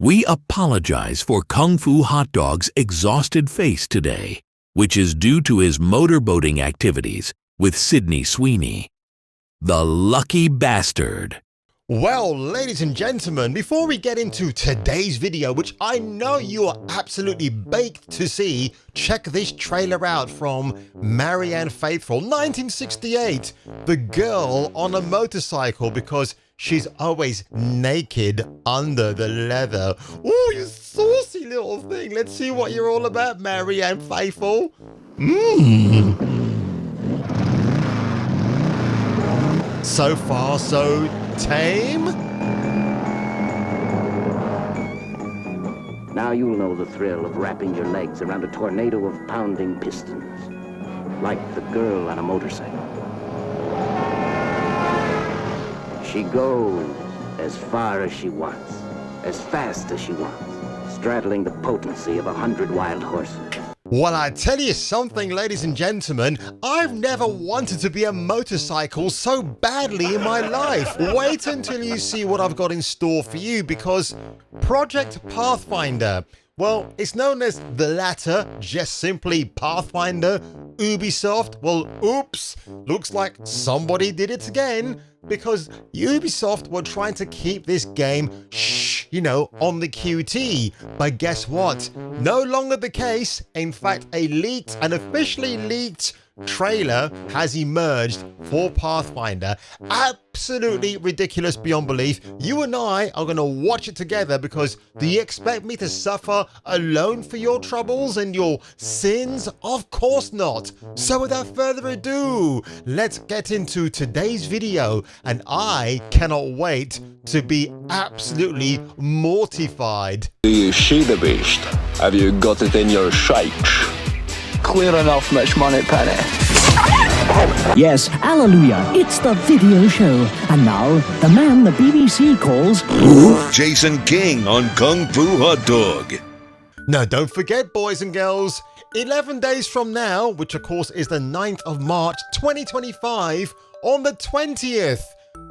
We apologize for Kung Fu Hot Dog's exhausted face today, which is due to his motorboating activities with Sydney Sweeney. The lucky bastard. Well, ladies and gentlemen, before we get into today's video, which I know you are absolutely baked to see, check this trailer out from Marianne Faithfull, 1968. The girl on a motorcycle, because she's always naked under the leather. Oh, you saucy little thing. Let's see what you're all about, Marianne Faithfull. So far, so tame? Now you'll know the thrill of wrapping your legs around a tornado of pounding pistons, like the girl on a motorcycle. She goes as far as she wants, as fast as she wants, straddling the potency of 100 wild horses. Well, I tell you something, ladies and gentlemen, I've never wanted to be a motorcycle so badly in my life. Wait until you see what I've got in store for you, because Project Pathfinder, well, it's known as the latter, just simply Pathfinder. Ubisoft, well, oops, looks like somebody did it again, because Ubisoft were trying to keep this game, on the QT. But guess what? No longer the case. In fact, an officially leaked trailer has emerged for Pathfinder. Absolutely ridiculous beyond belief. You and I are going to watch it together, because do you expect me to suffer alone for your troubles and your sins? Of course not. So without further ado, let's get into today's video, and I cannot wait to be absolutely mortified. Do you see the beast? Have you got it in your shikes? Clear enough, Mitch Moneypenny. Yes, hallelujah, it's the video show. And now, the man the BBC calls Jason King on Kung Fu Hot Dog. Now, don't forget, boys and girls, 11 days from now, which of course is the 9th of March 2025, on the 20th,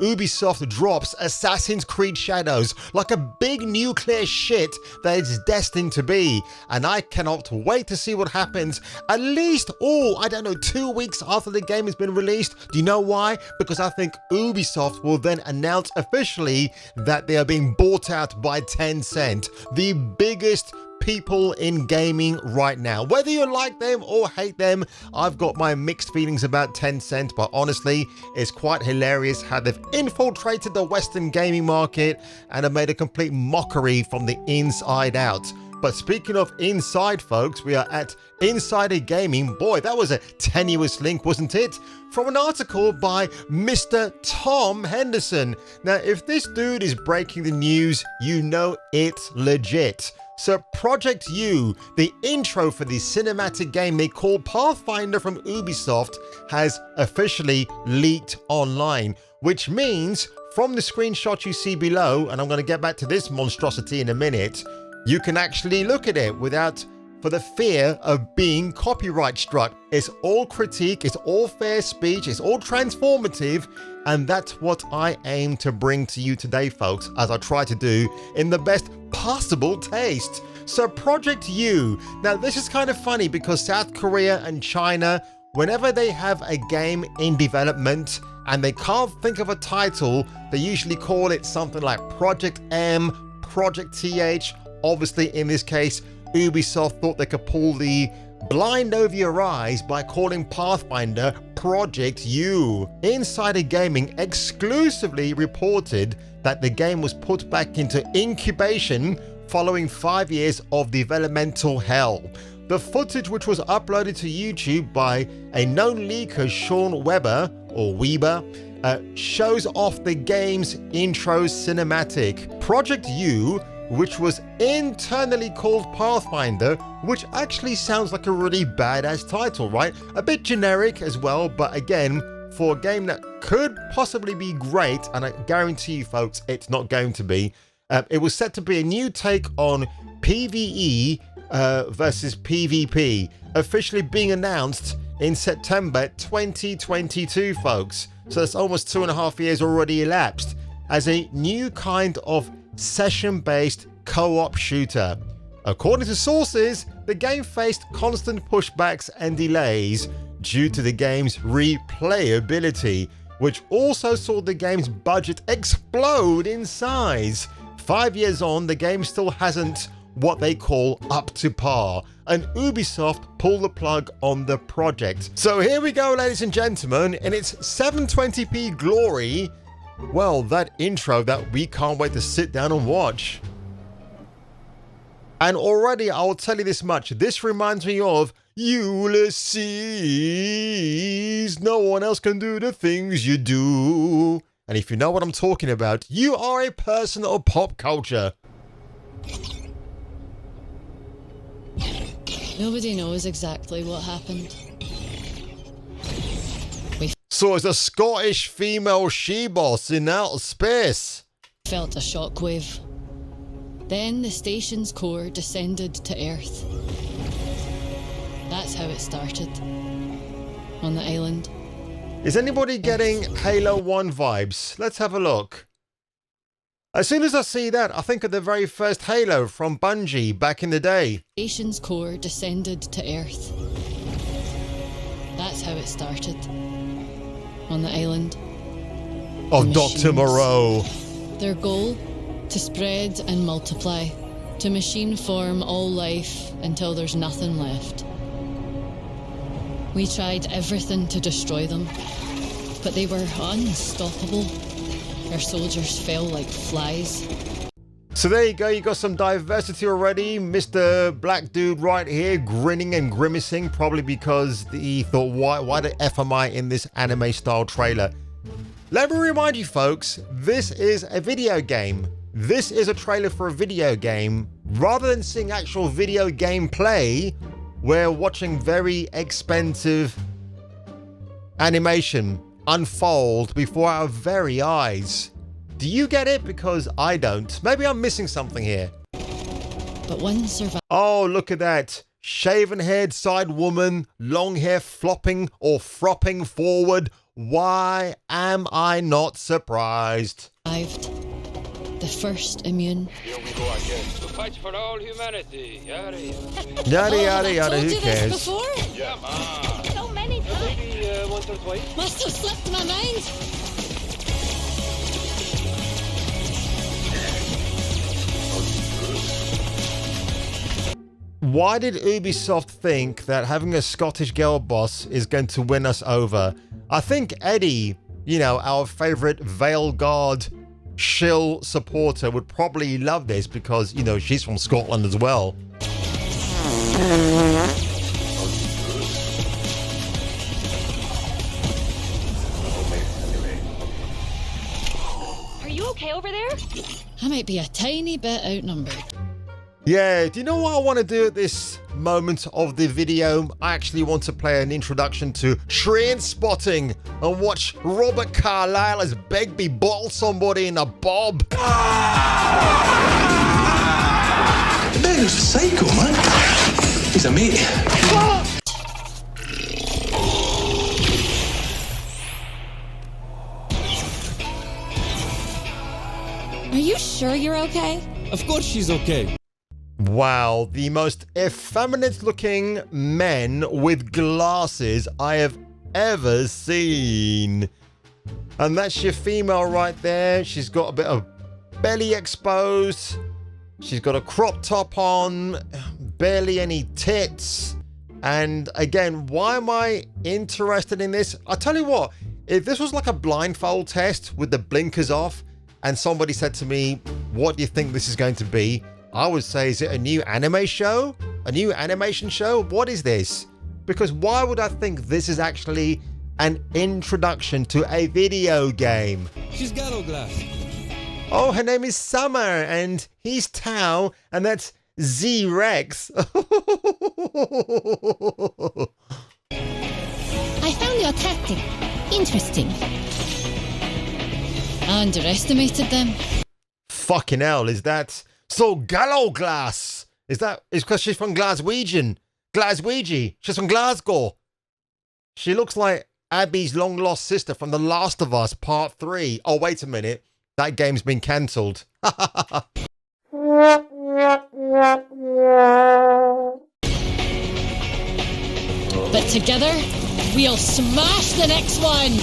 Ubisoft drops Assassin's Creed Shadows like a big nuclear shit that it's destined to be. And I cannot wait to see what happens at least, 2 weeks after the game has been released. Do you know why? Because I think Ubisoft will then announce officially that they are being bought out by Tencent, the biggest people in gaming right now. Whether you like them or hate them, I've got my mixed feelings about Tencent, but honestly, it's quite hilarious how they've infiltrated the Western gaming market and have made a complete mockery from the inside out. But speaking of inside, folks, we are at Insider Gaming. Boy, that was a tenuous link, wasn't it? From an article by Mr. Tom Henderson. Now, if this dude is breaking the news, you know it's legit. So Project U, the intro for the cinematic game they call Pathfinder from Ubisoft, has officially leaked online, which means from the screenshot you see below, and I'm going to get back to this monstrosity in a minute, you can actually look at it for the fear of being copyright struck. It's all critique, it's all fair speech, it's all transformative, and that's what I aim to bring to you today, folks, as I try to do in the best possible taste. So Project U, now this is kind of funny because South Korea and China, whenever they have a game in development and they can't think of a title, they usually call it something like Project M, Project TH. Obviously, in this case, Ubisoft thought they could pull the blind over your eyes by calling Pathfinder Project U. Insider Gaming exclusively reported that the game was put back into incubation following 5 years of developmental hell. The footage, which was uploaded to YouTube by a known leaker, Sean Weber, shows off the game's intro cinematic. Project U, which was internally called Pathfinder, which actually sounds like a really badass title, right? A bit generic as well, but again, for a game that could possibly be great, and I guarantee you folks, it's not going to be, it was set to be a new take on PvE versus PvP, officially being announced in September 2022, folks. So that's almost 2.5 years already elapsed, as a new kind of session-based co-op shooter. According to sources, the game faced constant pushbacks and delays due to the game's replayability, which also saw the game's budget explode in size. 5 years on, the game still hasn't what they call up to par, and Ubisoft pulled the plug on the project. So here we go, ladies and gentlemen, in its 720p glory. Well, that intro that we can't wait to sit down and watch. And already I will tell you this much, this reminds me of Ulysses. No one else can do the things you do. And if you know what I'm talking about, you are a person of pop culture. Nobody knows exactly what happened. So it's a Scottish female she-boss in outer space. Felt a shockwave. Then the station's core descended to Earth. That's how it started. On the island. Is anybody getting Halo 1 vibes? Let's have a look. As soon as I see that, I think of the very first Halo from Bungie back in the day. Station's core descended to Earth. That's how it started. On the island. Of Dr. Moreau. Their goal? To spread and multiply. To machine form all life until there's nothing left. We tried everything to destroy them, but they were unstoppable. Our soldiers fell like flies. So there you go, you got some diversity already. Mr. Black Dude right here grinning and grimacing, probably because he thought, why the F am I in this anime style trailer? Let me remind you folks, this is a video game. This is a trailer for a video game. Rather than seeing actual video gameplay, we're watching very expensive animation unfold before our very eyes. Do you get it? Because I don't. Maybe I'm missing something here. But one survived. Oh, look at that. Shaven-haired side woman, long hair flopping or fropping forward. Why am I not surprised? The first immune. Here we go again. The fight for all humanity. Yada yada. Yada yada yada, Told who you cares? this before? Yeah, man. So many times. Maybe once or twice. Must have slipped my mind. Why did Ubisoft think that having a Scottish girl boss is going to win us over? I think Eddie, you know, our favorite Vale Guard shill supporter, would probably love this because, you know, she's from Scotland as well. Are you okay over there? I might be a tiny bit outnumbered. Yeah, do you know what I want to do at this moment of the video? I actually want to play an introduction to Train Spotting and watch Robert Carlyle as Begbie bottle somebody in a bob. The beggar's a psycho, man. He's a mate. Are you sure you're okay? Of course she's okay. Wow, the most effeminate looking men with glasses I have ever seen. And that's your female right there. She's got a bit of belly exposed. She's got a crop top on, barely any tits. And again, why am I interested in this? I'll tell you what, if this was like a blindfold test with the blinkers off and somebody said to me, what do you think this is going to be? I would say, is it a new anime show? A new animation show? What is this? Because why would I think this is actually an introduction to a video game? She's got no glass. Oh, her name is Summer, and he's Tao, and that's Z-Rex. I found your tactic interesting. I underestimated them. Fucking hell, is that so Gallo Glass? Is that is because she's from Glaswegian? She's from Glasgow. She looks like Abby's long lost sister from The Last of Us Part 3. Oh, wait a minute. That game's been cancelled. Together, we'll smash the next one!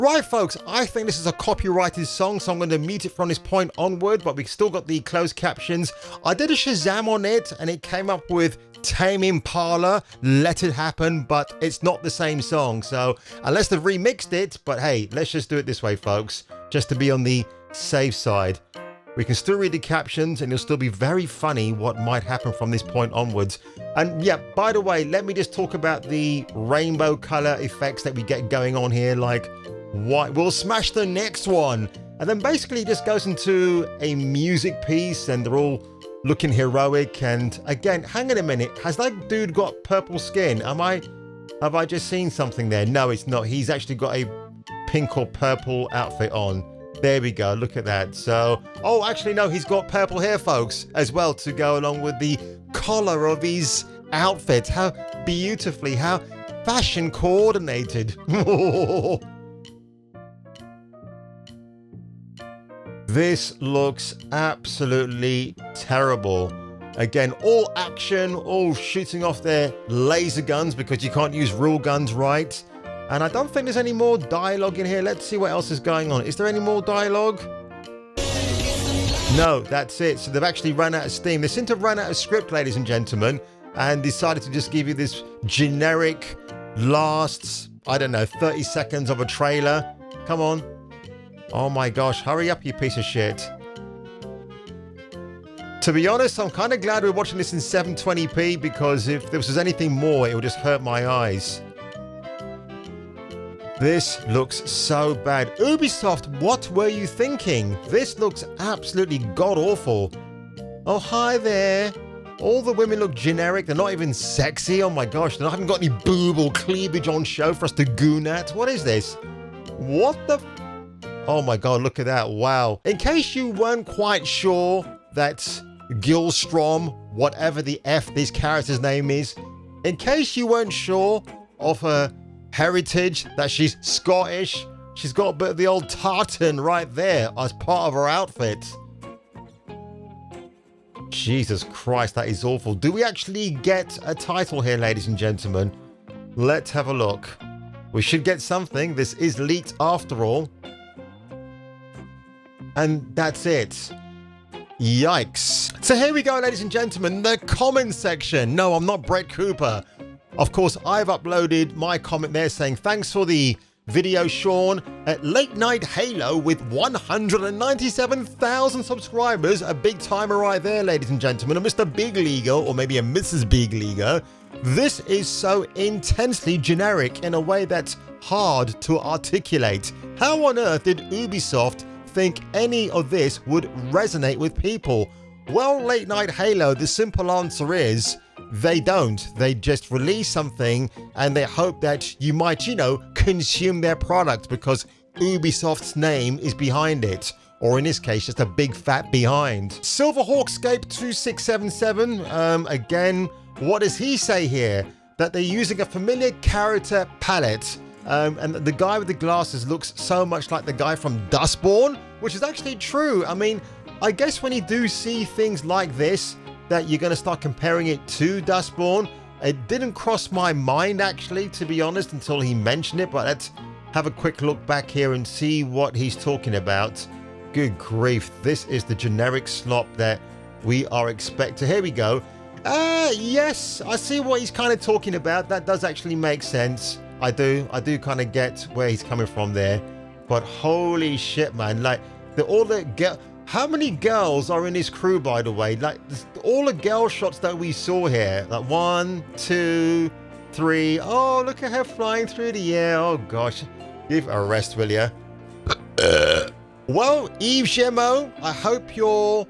Right, folks, I think this is a copyrighted song, so I'm going to mute it from this point onward, but we still got the closed captions. I did a Shazam on it, and it came up with Tame Impala, Let It Happen, but it's not the same song, so unless they've remixed it, but hey, let's just do it this way, folks, just to be on the safe side. We can still read the captions, and it'll still be very funny what might happen from this point onwards. And yeah, by the way, let me just talk about the rainbow color effects that we get going on here, like, what, we'll smash the next one, and then basically it just goes into a music piece and they're all looking heroic. And again, hang on a minute, has that dude got purple skin? Have I just seen something there? No, it's not. He's actually got a pink or purple outfit on. There we go, look at that. So, oh, actually no, he's got purple hair, folks, as well, to go along with the collar of his outfit. How beautifully, how fashion coordinated. This looks absolutely terrible. Again, all action, all shooting off their laser guns because you can't use real guns, right? And I don't think there's any more dialogue in here. Let's see what else is going on. Is there any more dialogue? No, that's it. So they've actually run out of steam. They seem to have run out of script, ladies and gentlemen, and decided to just give you this generic last, I don't know, 30 seconds of a trailer. Come on. Oh my gosh, hurry up, you piece of shit. To be honest, I'm kind of glad we're watching this in 720p, because if there was anything more, it would just hurt my eyes. This looks so bad. Ubisoft, what were you thinking? This looks absolutely god-awful. Oh, hi there. All the women look generic. They're not even sexy. Oh my gosh, they haven't got any boob or cleavage on show for us to goon at. What is this? What the... Oh my god, look at that. Wow. In case you weren't quite sure that Gilstrom, whatever the F this character's name is, in case you weren't sure of her heritage, that she's Scottish, she's got a bit of the old tartan right there as part of her outfit. Jesus Christ, that is awful. Do we actually get a title here, ladies and gentlemen? Let's have a look. We should get something. This is leaked after all. And that's it. Yikes. So here we go, ladies and gentlemen, the comment section. No, I'm not Brett Cooper. Of course, I've uploaded my comment there saying, thanks for the video, Sean, at Late Night Halo with 197,000 subscribers. A big timer right there, ladies and gentlemen. A Mr. Big Leaguer, or maybe a Mrs. Big Leaguer. This is so intensely generic in a way that's hard to articulate. How on earth did Ubisoft think any of this would resonate with people? Well, Late Night Halo, the simple answer is they don't. They just release something and they hope that you might, you know, consume their product because Ubisoft's name is behind it. Or in this case, just a big fat behind. Silverhawkscape 2677, again, what does he say here? That they're using a familiar character palette. And the guy with the glasses looks so much like the guy from Dustborn, which is actually true. I mean, I guess when you do see things like this, that you're going to start comparing it to Dustborn. It didn't cross my mind, actually, to be honest, until he mentioned it. But let's have a quick look back here and see what he's talking about. Good grief. This is the generic slop that we are expecting. Here we go. Yes, I see what he's kind of talking about. That does actually make sense. I do kind of get where he's coming from there, but holy shit, man! Like how many girls are in this crew, by the way? Like all the girl shots that we saw here, like 1, 2, 3. Oh, look at her flying through the air. Oh gosh, give a rest, will ya? Well, Yves Gemo, I hope your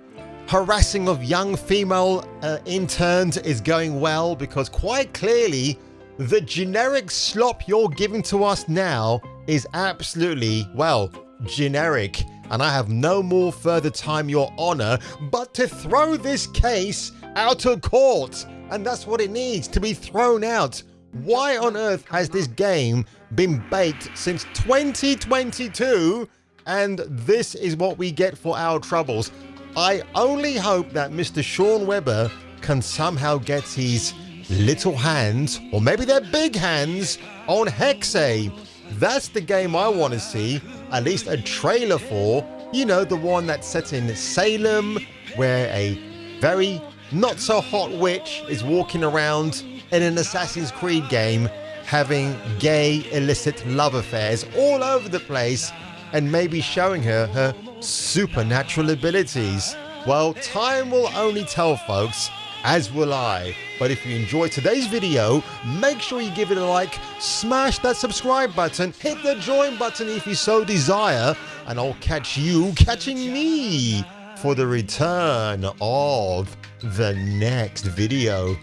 harassing of young female interns is going well, because quite clearly, the generic slop you're giving to us now is absolutely, well, generic. And I have no more further time, Your Honor, but to throw this case out of court. And that's what it needs, to be thrown out. Why on earth has this game been baked since 2022? And this is what we get for our troubles. I only hope that Mr. Sean Weber can somehow get his little hands, or maybe they're big hands, on Hexe. That's the game I want to see at least a trailer for. You know, the one that's set in Salem, where a very not so hot witch is walking around in an Assassin's Creed game having gay illicit love affairs all over the place and maybe showing her supernatural abilities. Well, time will only tell, folks, as will I. But if you enjoyed today's video, make sure you give it a like, smash that subscribe button, hit the join button if you so desire, and I'll catch you catching me for the return of the next video.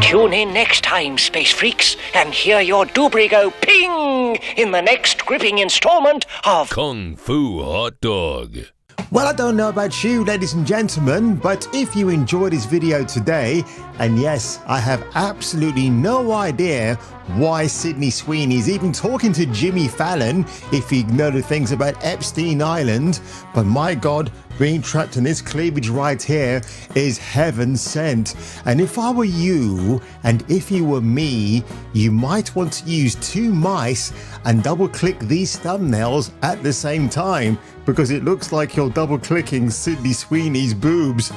Tune in next time, Space Freaks, and hear your doobry go ping in the next gripping installment of Kung Fu Hot Dog. Well, I don't know about you, ladies and gentlemen, but if you enjoyed this video today, and yes, I have absolutely no idea why Sydney Sweeney's even talking to Jimmy Fallon if you know the things about Epstein Island, but my God, being trapped in this cleavage right here is heaven sent. And if I were you, and if you were me, you might want to use 2 mice and double click these thumbnails at the same time, because it looks like you're double clicking Sydney Sweeney's boobs.